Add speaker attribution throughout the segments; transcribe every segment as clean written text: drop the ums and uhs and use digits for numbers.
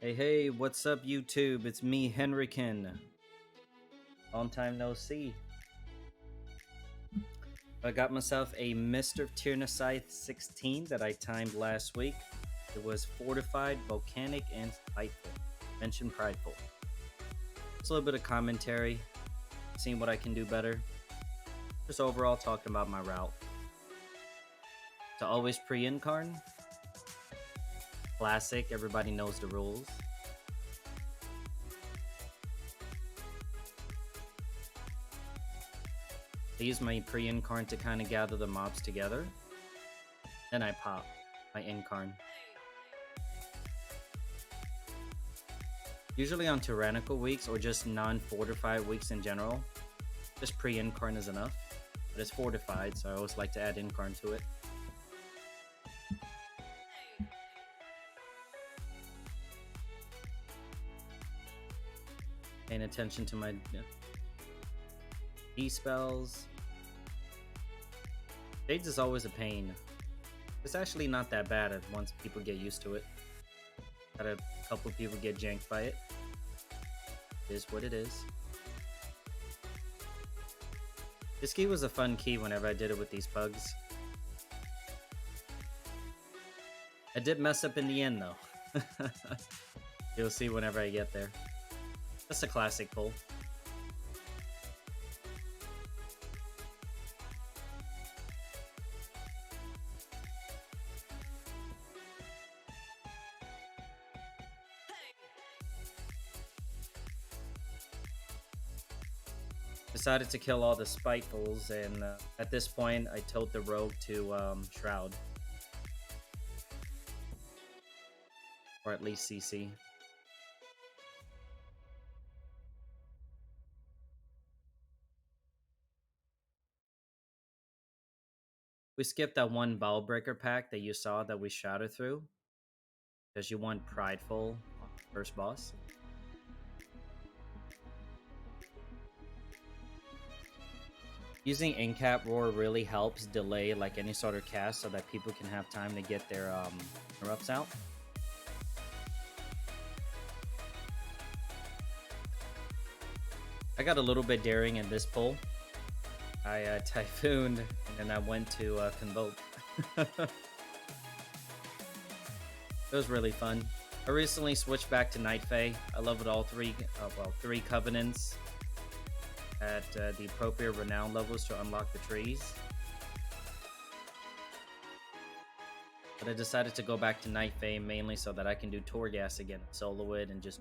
Speaker 1: Hey, what's up, YouTube? It's me, Henrikin. Long time no see. I got myself a Mr. Tirna Scithe 16 that I timed last week. It was Fortified, Volcanic, and Spiteful. Mentioned Prideful. Just a little bit of commentary, seeing what I can do better. Just overall talking about my route. To always pre-incarn. Classic, everybody knows the rules. I use my pre-incarn to kind of gather the mobs together. Then I pop my incarn. Usually on tyrannical weeks or just non-fortified weeks in general, just pre-incarn is enough. But it's fortified, so I always like to add incarn to it. Paying attention to my D-spells. Shades is always a pain. It's actually not that bad once people get used to it. Had a couple people get janked by it. It is what it is. This key was a fun key whenever I did it with these bugs. I did mess up in the end though. You'll see whenever I get there. That's a classic pull. Decided to kill all the Spitefuls, and at this point I told the rogue to Shroud. Or at least CC. We skipped that one Ball Breaker pack that you saw that we shouted through, because you want Prideful on the first boss. Using Incap Roar really helps delay like any sort of cast so that people can have time to get their erupts out. I got a little bit daring in this pull. I Typhooned and then I went to Convoke. It was really fun. I recently switched back to Night Fae. I leveled all three Covenants at the appropriate renown levels to unlock the trees. But I decided to go back to Night Fae mainly so that I can do Torghast again, solo it, and just...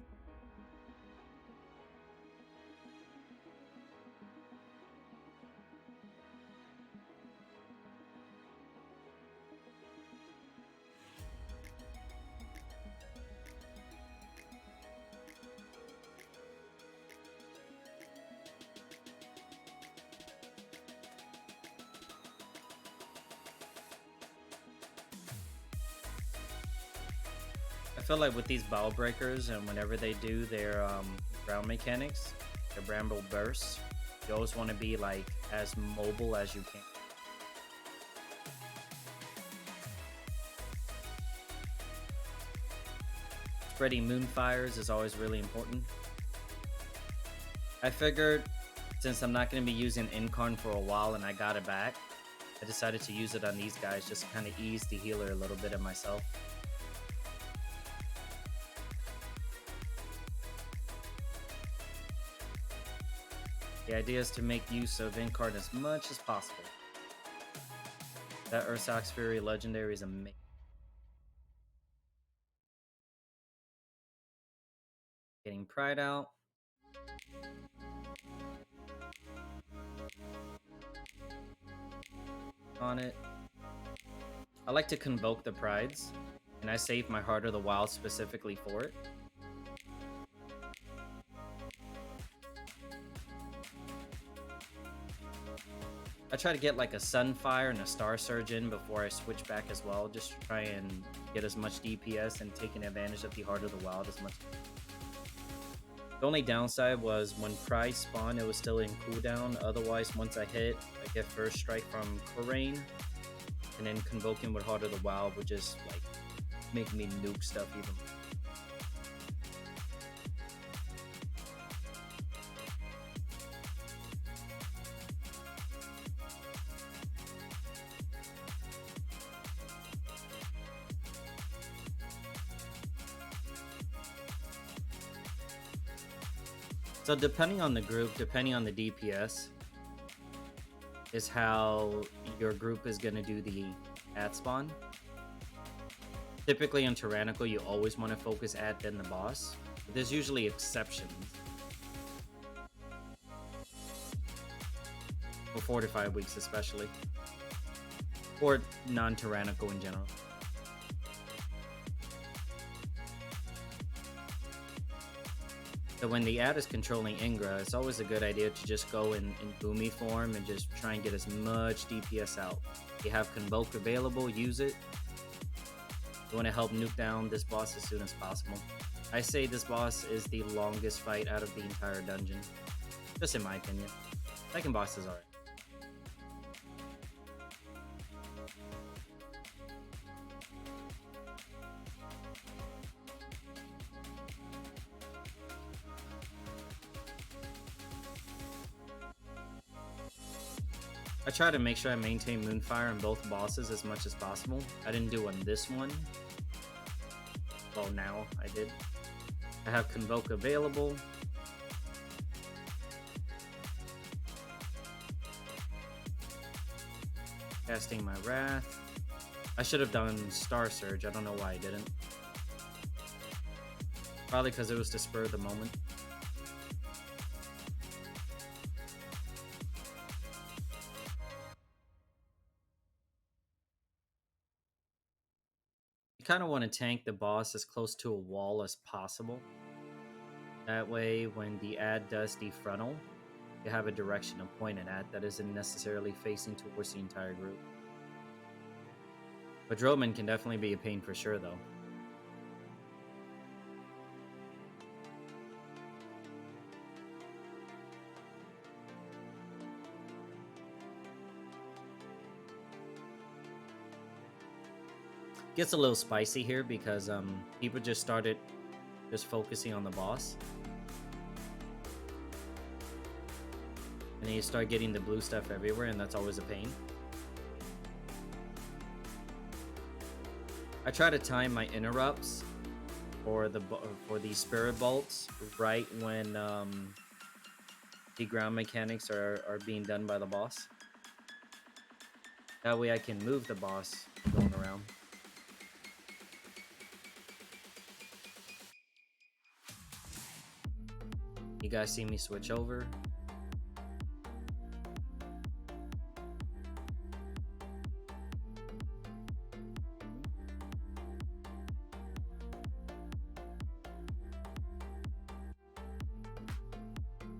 Speaker 1: I feel like with these Ball Breakers and whenever they do their ground mechanics, their Bramble Bursts, you always want to be like as mobile as you can. Spreading Moonfires is always really important. I figured since I'm not going to be using Incarn for a while and I got it back, I decided to use it on these guys just to kind of ease the healer a little bit of myself. The idea is to make use of Incarn as much as possible. That Ursox Fury Legendary is amazing. Getting Pride out. On it. I like to convoke the Prides, and I save my Heart of the Wild specifically for it. I try to get like a Sunfire and a Star Surge in before I switch back as well, just to try and get as much DPS and taking advantage of the Heart of the Wild as much. The only downside was when Pride spawned, it was still in cooldown. Otherwise, once I hit, I get First Strike from Korain, and then convoking with Heart of the Wild would just like make me nuke stuff even more. So depending on the group, depending on the DPS, is how your group is going to do the ad spawn. Typically in Tyrannical, you always want to focus ad then the boss. But there's usually exceptions. For Fortified weeks especially. Or non-Tyrannical in general. So when the ad is controlling Ingra, it's always a good idea to just go in Boomy form and just try and get as much DPS out. If you have Convoke available, use it. You want to help nuke down this boss as soon as possible. I say this boss is the longest fight out of the entire dungeon. Just in my opinion. Second boss is alright. I try to make sure I maintain Moonfire on both bosses as much as possible. I didn't do on this one. Well, now I did. I have Convoke available. Casting my Wrath. I should have done Star Surge. I don't know why I didn't. Probably because it was to spur the moment. You kind of want to tank the boss as close to a wall as possible. That way, when the ad does defrontal, you have a direction to point it at that isn't necessarily facing towards the entire group. But Drillman can definitely be a pain for sure, though. Gets a little spicy here because people just started focusing on the boss. And then you start getting the blue stuff everywhere, and that's always a pain. I try to time my interrupts for the spirit bolts right when the ground mechanics are being done by the boss. That way I can move the boss going around. You guys see me switch over.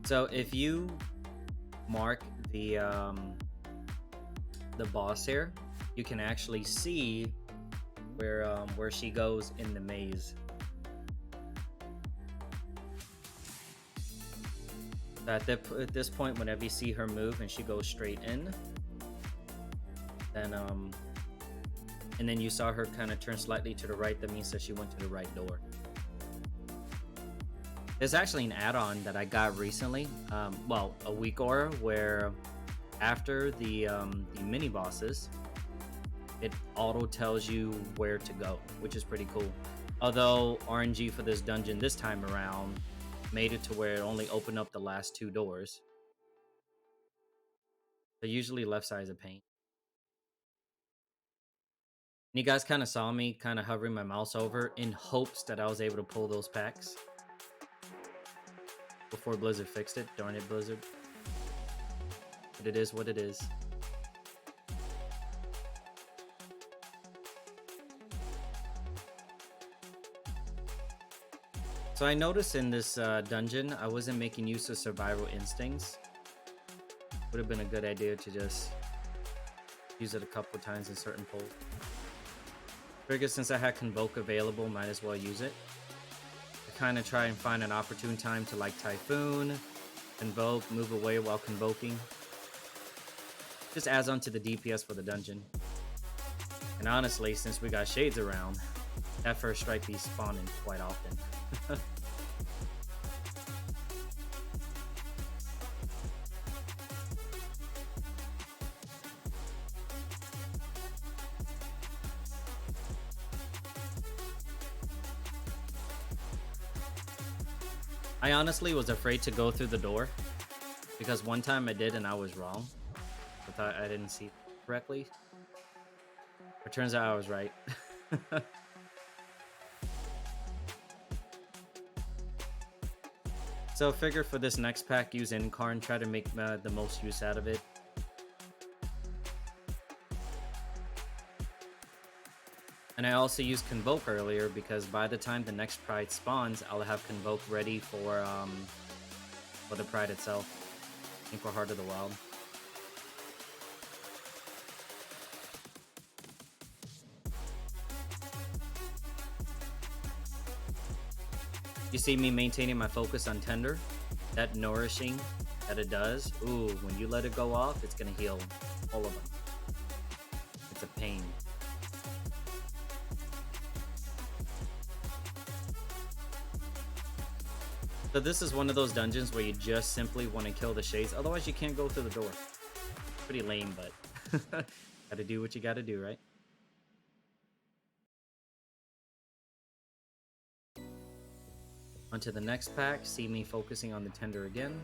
Speaker 1: So if you mark the boss here, you can actually see where she goes in the maze. At this point, whenever you see her move and she goes straight in, then and then you saw her kind of turn slightly to the right, that means that she went to the right door. There's actually an add-on that I got recently, well, a week or where after the mini bosses, it auto tells you where to go, which is pretty cool. Although RNG for this dungeon this time around made it to where it only opened up the last 2 doors. So usually left side is a pain. And you guys kind of saw me kind of hovering my mouse over in hopes that I was able to pull those packs before Blizzard fixed it. Darn it, Blizzard. But it is what it is. So I noticed in this dungeon, I wasn't making use of survival instincts. Would have been a good idea to just use it a couple times in certain pulls. Figured since I had Convoke available, might as well use it. I kind of try and find an opportune time to like Typhoon, Convoke, move away while Convoking. Just adds on to the DPS for the dungeon. And honestly, since we got Shades around, that first strike be spawning quite often. I honestly was afraid to go through the door because one time I did and I was wrong. I thought I didn't see correctly. It turns out I was right. So I figure for this next pack, use Incarn, try to make the most use out of it. And I also used Convoke earlier because by the time the next Pride spawns, I'll have Convoke ready for the Pride itself. I think for Heart of the Wild. You see me maintaining my focus on Tender, that nourishing that it does. Ooh, when you let it go off, it's gonna heal all of them. It's a pain. So this is one of those dungeons where you just simply want to kill the shades, otherwise you can't go through the door. Pretty lame, but gotta do what you gotta do, right? Onto the next pack, see me focusing on the Tender again.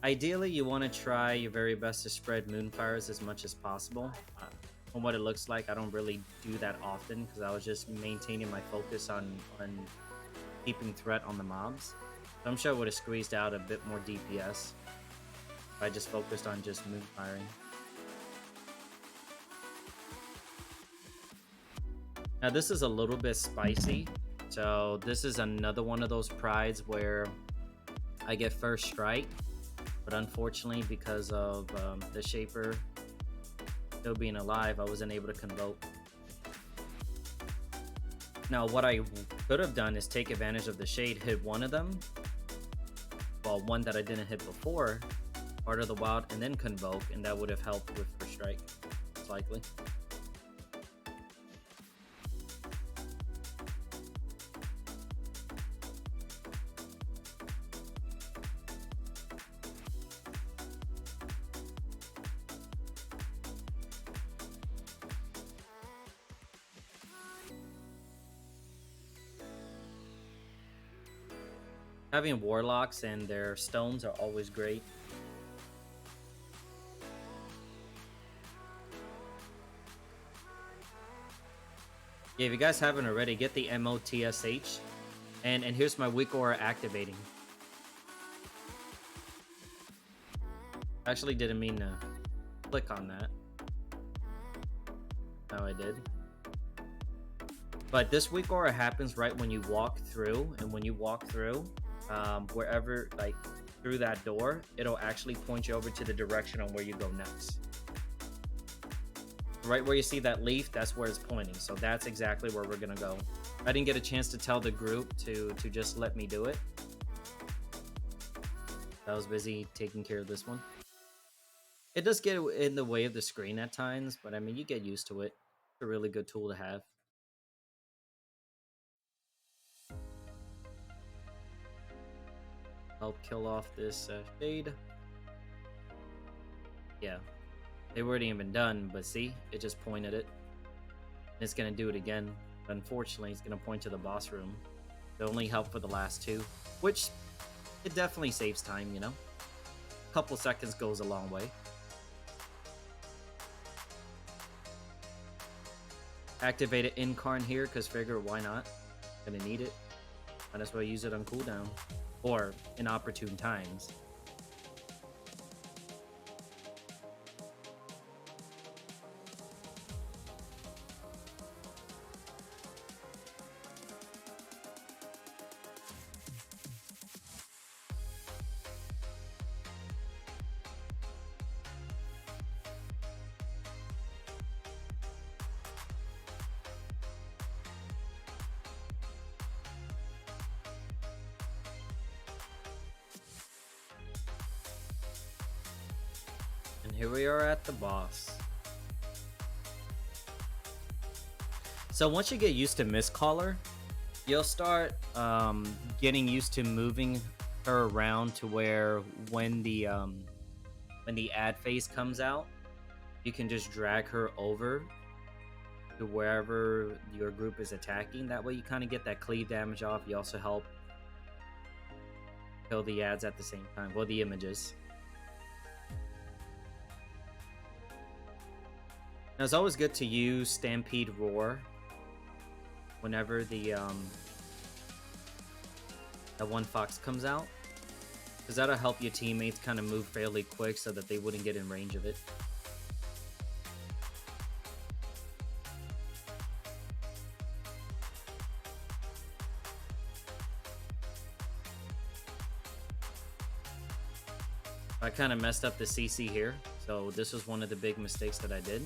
Speaker 1: Ideally, you want to try your very best to spread Moonfires as much as possible. From what it looks like, I don't really do that often because I was just maintaining my focus on keeping threat on the mobs. So I'm sure I would have squeezed out a bit more DPS if I just focused on just Moonfiring. Now this is a little bit spicy, so this is another one of those prides where I get first strike, but unfortunately because of the Shaper still being alive, I wasn't able to Convoke. Now what I could have done is take advantage of the Shade, hit one of them, well, one that I didn't hit before, Heart of the Wild, and then Convoke, and that would have helped with first strike, most likely. Having warlocks and their stones are always great. Yeah, if you guys haven't already, get the MOTSH. And here's my weak aura activating. I actually didn't mean to click on that. No, I did. But this weak aura happens right when you walk through, and when you walk through, wherever, like, through that door, it'll actually point you over to the direction on where you go next. Right where you see that leaf, that's where it's pointing. So that's exactly where we're gonna go. I didn't get a chance to tell the group to just let me do it. I was busy taking care of this one. It does get in the way of the screen at times, but I mean, you get used to it. It's a really good tool to have. Help kill off this shade. Yeah, they weren't even done, but see, it just pointed it. It's gonna do it again. Unfortunately, it's gonna point to the boss room. It only helped for the last two, which it definitely saves time, you know? A couple seconds goes a long way. Activated Incarn here, because figure, why not? Gonna need it. Might as well use it on cooldown. Or inopportune times. And here we are at the boss. So once you get used to Mistcaller, you'll start getting used to moving her around to where when the ad phase comes out, you can just drag her over to wherever your group is attacking. That way you kind of get that cleave damage off. You also help kill the ads at the same time. Well, the images. Now, it's always good to use Stampede Roar whenever that one fox comes out, because that'll help your teammates kind of move fairly quick so that they wouldn't get in range of it. I kind of messed up the CC here, so this was one of the big mistakes that I did.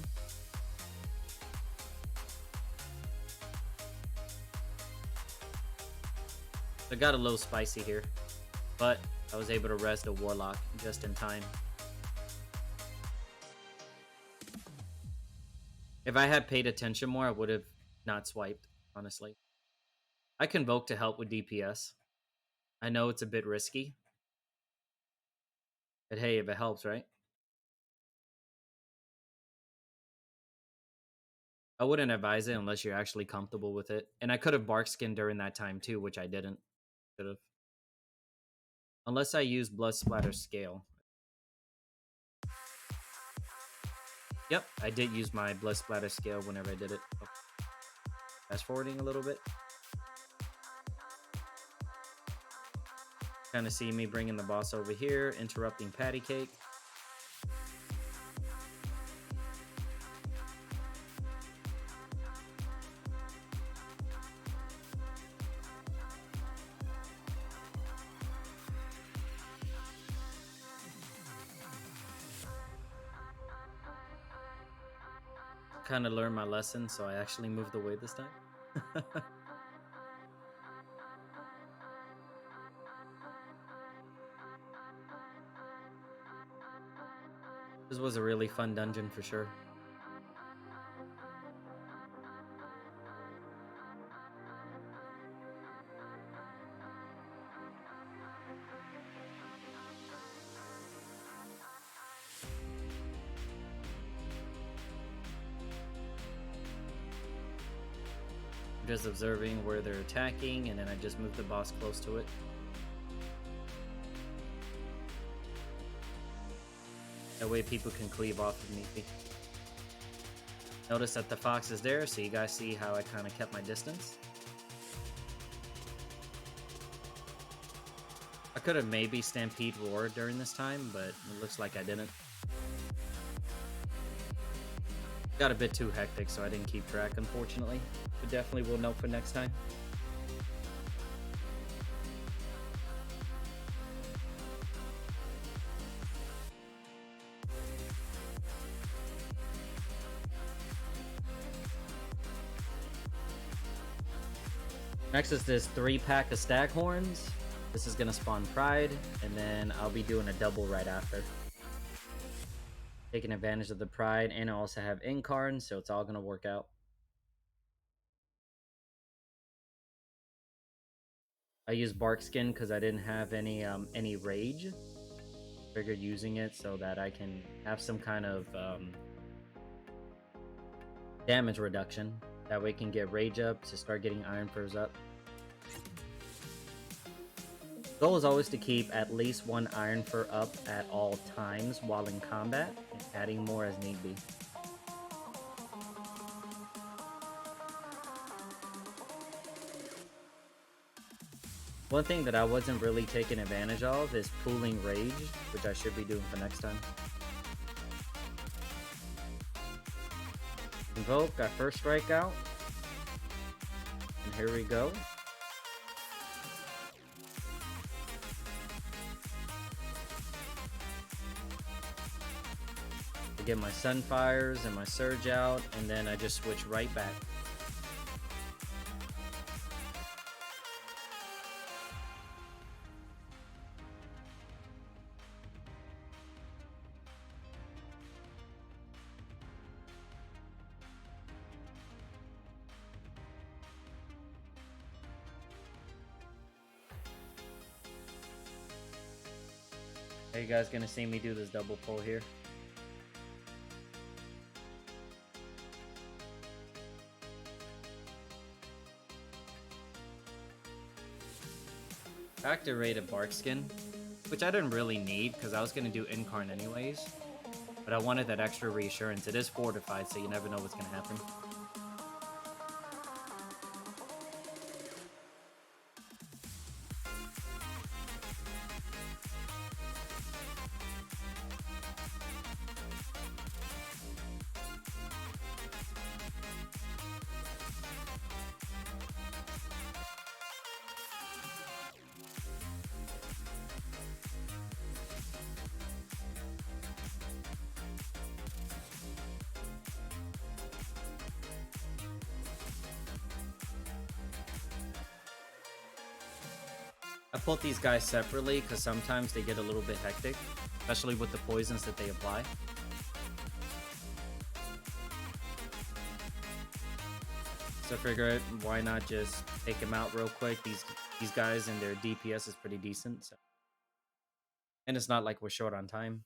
Speaker 1: I got a little spicy here, but I was able to res the Warlock just in time. If I had paid attention more, I would have not swiped, honestly. I Convoke to help with DPS. I know it's a bit risky, but hey, if it helps, right? I wouldn't advise it unless you're actually comfortable with it. And I could have bark skin during that time too, which I didn't. Could have. Unless I use Blood Splatter Scale. Yep, I did use my Blood Splatter Scale whenever I did it. Oh. Fast forwarding a little bit. Kind of see me bringing the boss over here, interrupting Patty Cake. Kind of learned my lesson, so I actually moved away this time. This was a really fun dungeon for sure. Just observing where they're attacking, and then I just move the boss close to it. That way people can cleave off of me. Notice that the fox is there, so you guys see how I kind of kept my distance. I could have maybe Stampede Roar during this time, but it looks like I didn't. Got a bit too hectic, so I didn't keep track, unfortunately. But definitely will note for next time. Next is this 3-pack of Staghorns. This is gonna spawn Pride, and then I'll be doing a double right after. Taking advantage of the Pride, and I also have Incarn, so it's all gonna work out. I use Bark Skin because I didn't have any Rage. Figured using it so that I can have some kind of damage reduction. That way I can get Rage up to start getting Iron Furs up. Goal is always to keep at least one Iron Fur up at all times while in combat, and adding more as need be. One thing that I wasn't really taking advantage of is pooling Rage, which I should be doing for next time. Invoke, our first strikeout. And here we go. I get my Sunfires and my Surge out, and then I just switch right back. Are you guys gonna see me do this double pull here? Activated bark skin, which I didn't really need because I was gonna do incarn anyways. But I wanted that extra reassurance. It is fortified, so you never know what's gonna happen. I pulled these guys separately because sometimes they get a little bit hectic, especially with the poisons that they apply. So I figured, why not just take them out real quick? These guys and their DPS is pretty decent, so. And it's not like we're short on time.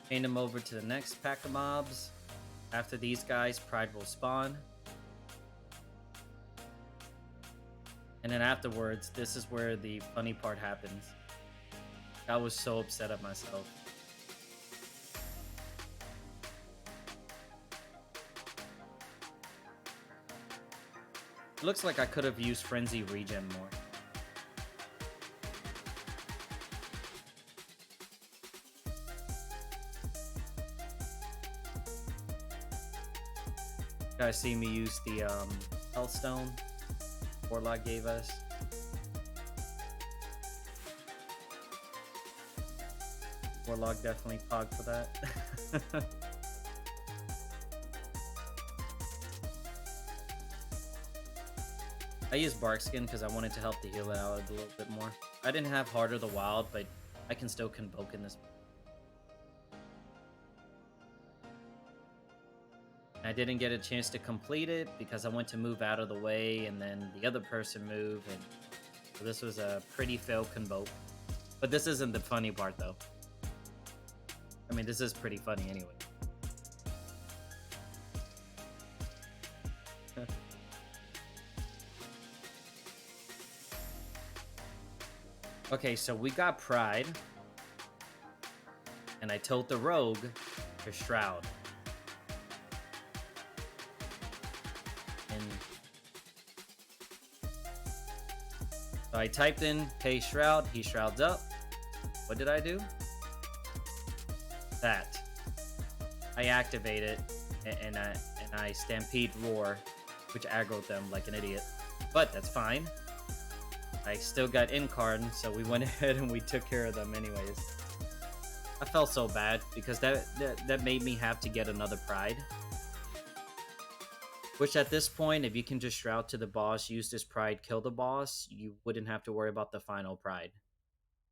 Speaker 1: Chain them over to the next pack of mobs. After these guys, Pride will spawn. And then afterwards, this is where the funny part happens. I was so upset at myself. It looks like I could have used Frenzy Regen more. You guys see me use the Hellstone Warlock gave us. Warlock definitely pogged for that. I used Barkskin because I wanted to help the heal out a little bit more. I didn't have Heart of the Wild, but I can still Convoke in this. I didn't get a chance to complete it because I went to move out of the way and then the other person moved, and so this was a pretty failed Convoke. But this isn't the funny part though. I mean, this is pretty funny anyway. Okay, so we got Pride, and I told the Rogue to Shroud. And so I typed in, "Hey Shroud," he shrouds up. What did I do? That. I activate it, and I Stampede Roar, which aggroed them like an idiot. But that's fine. I still got Incarn, so we went ahead and we took care of them anyways. I felt so bad because that made me have to get another Pride. Which at this point, if you can just Shroud to the boss, use this Pride, kill the boss, you wouldn't have to worry about the final Pride.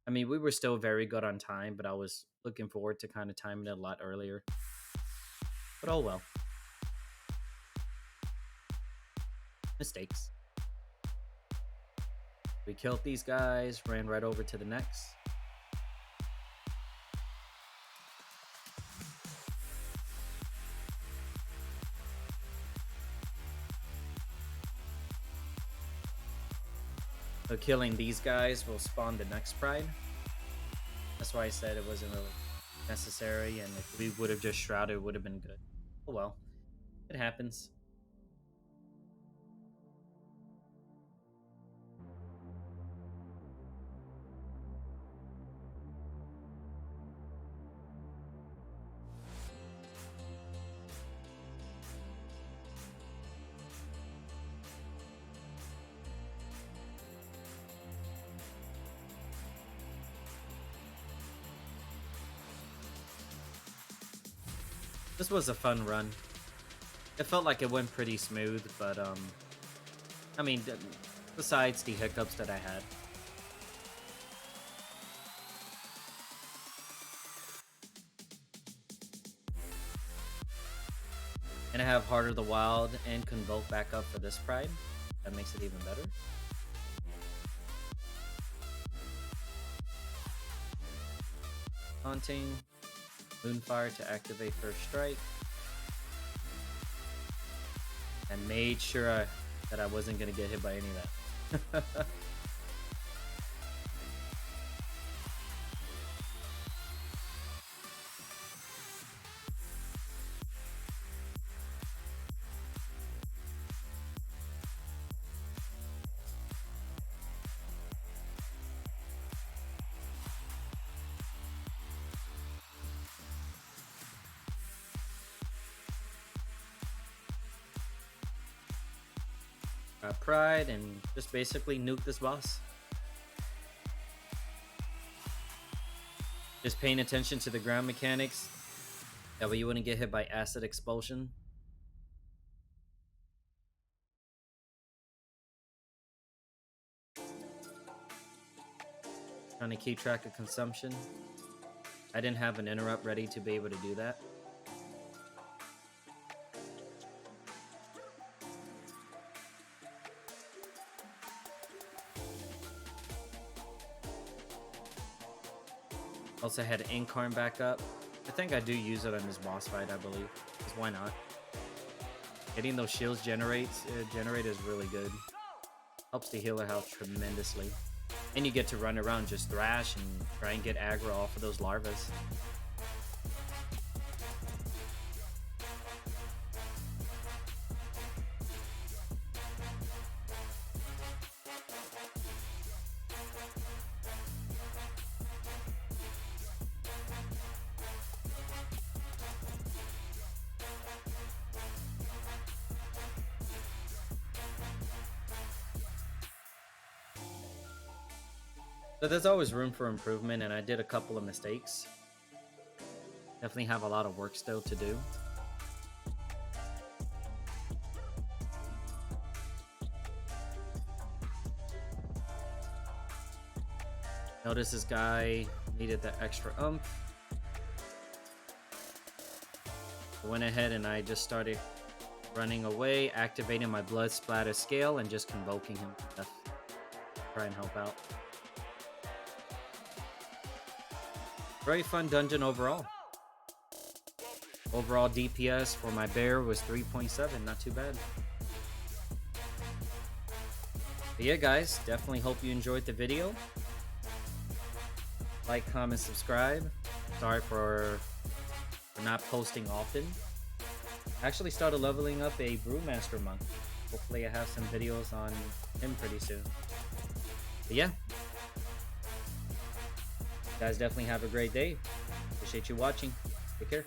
Speaker 1: I mean, we were still very good on time, but I was looking forward to kind of timing it a lot earlier. But oh well. Mistakes. We killed these guys, ran right over to the next. So killing these guys will spawn the next Pride. That's why I said it wasn't really necessary, and if we would have just Shrouded, it would have been good. Oh well. It happens. This was a fun run. It felt like it went pretty smooth, but I mean, besides the hiccups that I had. And I have Heart of the Wild and Convoke back up for this Pride. That makes it even better. Haunting, Moonfire to activate first strike, and made sure that I wasn't gonna get hit by any of that. Pride and just basically nuke this boss. Just paying attention to the ground mechanics. That way you wouldn't get hit by acid expulsion. Trying to keep track of consumption. I didn't have an interrupt ready to be able to do that. Also had Incarn back up. I think I do use it on this boss fight, I believe. Because why not? Getting those shields generate is really good. Helps the healer health tremendously. And you get to run around, just thrash and try and get aggro off of those larvas. So there's always room for improvement, and I did a couple of mistakes. Definitely have a lot of work still to do. Notice this guy needed that extra umph. I went ahead and I just started running away, activating my blood splatter scale, and just convoking him to death. Try and help out. Very fun dungeon overall. Overall DPS for my bear was 3.7, not too bad. But yeah, guys, definitely hope you enjoyed the video. Like, comment, subscribe. Sorry for not posting often. I actually started leveling up a Brewmaster monk. Hopefully I have some videos on him pretty soon. But yeah. You guys definitely have a great day. Appreciate you watching. Take care.